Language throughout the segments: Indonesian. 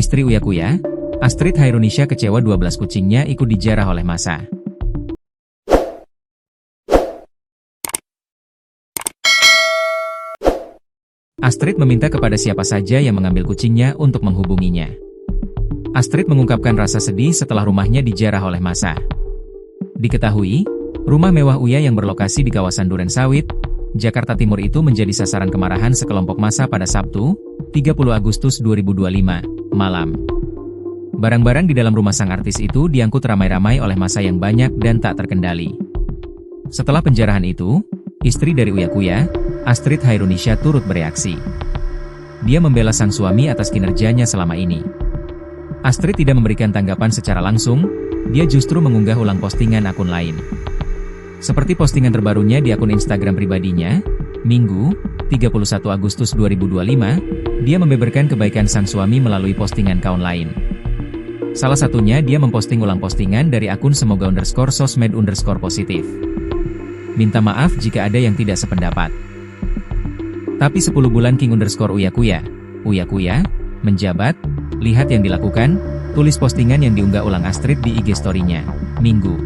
Istri Uya Kuya, Astrid Khairunisha kecewa 12 kucingnya ikut dijarah oleh massa. Astrid meminta kepada siapa saja yang mengambil kucingnya untuk menghubunginya. Astrid mengungkapkan rasa sedih setelah rumahnya dijarah oleh massa. Diketahui, rumah mewah Uya yang berlokasi di kawasan Durensawit, Jakarta Timur itu menjadi sasaran kemarahan sekelompok massa pada Sabtu, 30 Agustus 2025, malam. Barang-barang di dalam rumah sang artis itu diangkut ramai-ramai oleh massa yang banyak dan tak terkendali. Setelah penjarahan itu, istri dari Uya Kuya, Astrid Khairunisha turut bereaksi. Dia membela sang suami atas kinerjanya selama ini. Astrid tidak memberikan tanggapan secara langsung, dia justru mengunggah ulang postingan akun lain. Seperti postingan terbarunya di akun Instagram pribadinya, Minggu, 31 Agustus 2025, dia membeberkan kebaikan sang suami melalui postingan kawan lain. Salah satunya dia memposting ulang postingan dari akun semoga_sosmed_positif. Minta maaf jika ada yang tidak sependapat. Tapi 10 bulan King_Uya Kuya, menjabat, lihat yang dilakukan, tulis postingan yang diunggah ulang Astrid di IG story-nya, Minggu.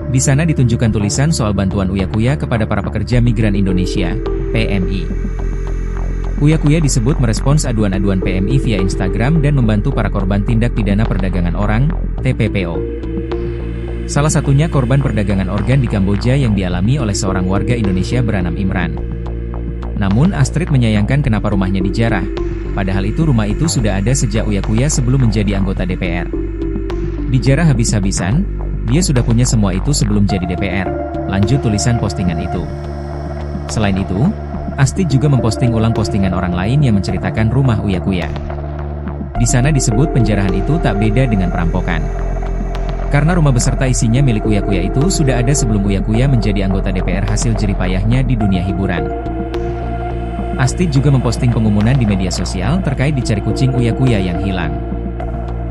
Di sana ditunjukkan tulisan soal bantuan Uya Kuya kepada para pekerja migran Indonesia, PMI. Uya Kuya disebut merespons aduan-aduan PMI via Instagram dan membantu para korban tindak pidana perdagangan orang, TPPO. Salah satunya korban perdagangan organ di Kamboja yang dialami oleh seorang warga Indonesia bernama Imran. Namun Astrid menyayangkan kenapa rumahnya dijarah, padahal itu rumah itu sudah ada sejak Uya Kuya sebelum menjadi anggota DPR. Dijarah habis-habisan, dia sudah punya semua itu sebelum jadi DPR, lanjut tulisan postingan itu. Selain itu, Astrid juga memposting ulang postingan orang lain yang menceritakan rumah Uya Kuya. Di sana disebut penjarahan itu tak beda dengan perampokan. Karena rumah beserta isinya milik Uya Kuya itu sudah ada sebelum Uya Kuya menjadi anggota DPR hasil jeripayahnya di dunia hiburan. Astrid juga memposting pengumuman di media sosial terkait dicari kucing Uya Kuya yang hilang.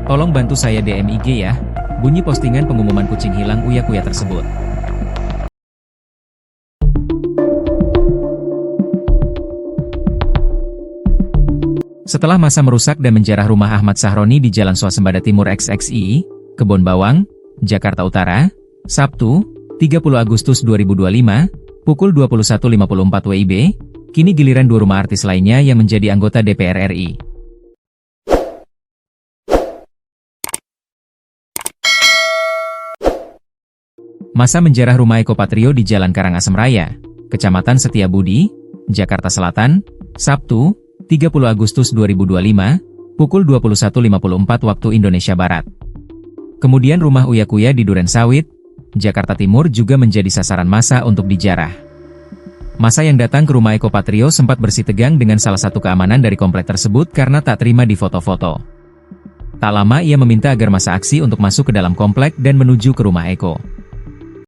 Tolong bantu saya DM IG ya, bunyi postingan pengumuman kucing hilang Uya Kuya tersebut. Setelah massa merusak dan menjarah rumah Ahmad Sahroni di Jalan Swasembada Timur XXI, Kebon Bawang, Jakarta Utara, Sabtu, 30 Agustus 2025, pukul 21.54 WIB, kini giliran dua rumah artis lainnya yang menjadi anggota DPR RI. Massa menjarah rumah Eko Patrio di Jalan Karangasem Raya, Kecamatan Setiabudi, Jakarta Selatan, Sabtu, 30 Agustus 2025, pukul 21.54 waktu Indonesia Barat. Kemudian rumah Uya Kuya di Durensawit, Jakarta Timur juga menjadi sasaran massa untuk dijarah. Massa yang datang ke rumah Eko Patrio sempat bersitegang dengan salah satu keamanan dari komplek tersebut karena tak terima di foto-foto. Tak lama ia meminta agar massa aksi untuk masuk ke dalam komplek dan menuju ke rumah Eko.